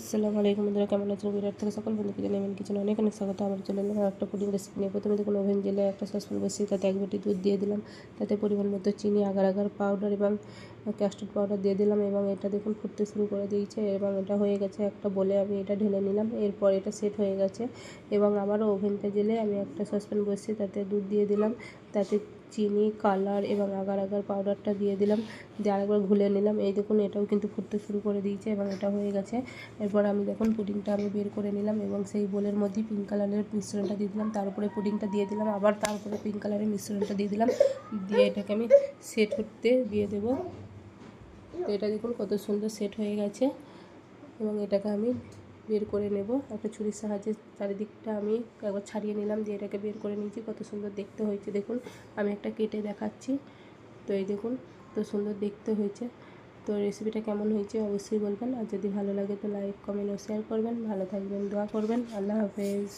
আসসালামু আলাইকুম বন্ধুরা, কেমন আছেন? বিরাট থেকে সকল বন্ধুকে জানাই এমন কিছু অনেক অনেক স্বাগত। আমার চলে এলাম একটা পুডিং রেসিপি নিয়ে। প্রথমে দেখুন ওভেন জেলে একটা সসপ্যান বসিয়ে তাতে 1 বাটি দুধ দিয়ে দিলাম। তাতে পরিমাণ মতো চিনি, আগার আগার পাউডার এবং কাস্টার্ড পাউডার দিয়ে দিলাম এবং এটা দেখুন ফুটতে শুরু করে দিয়েছে এবং এটা হয়ে গেছে একটা বলে আমি এটা ঢেলে নিলাম। এরপর এটা সেট হয়ে গেছে এবং আবারও ওভেনটা জেলে আমি একটা সসপ্যান বসিয়ে তাতে দুধ দিয়ে দিলাম। তাতে চিনি, কালার এবং আগার আগার পাউডারটা দিয়ে দিলাম, দিয়ে আরেকবার ঘুলে নিলাম। এই দেখুন এটাও কিন্তু ফুটতে শুরু করে দিয়েছে এবং এটা হয়ে গেছে। এরপর আমি দেখুন পুডিংটা আমি বের করে নিলাম এবং সেই বোলের মধ্যেই পিঙ্ক কালারের মিশ্রণটা দিয়ে দিলাম, তার উপরে পুডিংটা দিয়ে দিলাম, আবার তার উপরে পিঙ্ক কালারের মিশ্রণটা দিয়ে দিলাম, দিয়ে এটাকে আমি সেট হতে দিয়ে দেবো। তো এটা দেখুন কত সুন্দর সেট হয়ে গেছে এবং এটাকে আমি বের করে নেব। একটা ছুরির সাহায্যে চারিদিকটা আমি একবার ছাড়িয়ে নিলাম, দিয়ে এটাকে বের করে নিয়েছি। কত সুন্দর দেখতে হয়েছে দেখুন, আমি একটা কেটে দেখাচ্ছি। তো এই দেখুন কত সুন্দর দেখতে হয়েছে। তো রেসিপিটা কেমন হয়েছে অবশ্যই বলবেন, আর যদি ভালো লাগে তো লাইক, কমেন্ট ও শেয়ার করবেন। ভালো থাকবেন, দোয়া করবেন। আল্লাহ হাফেজ।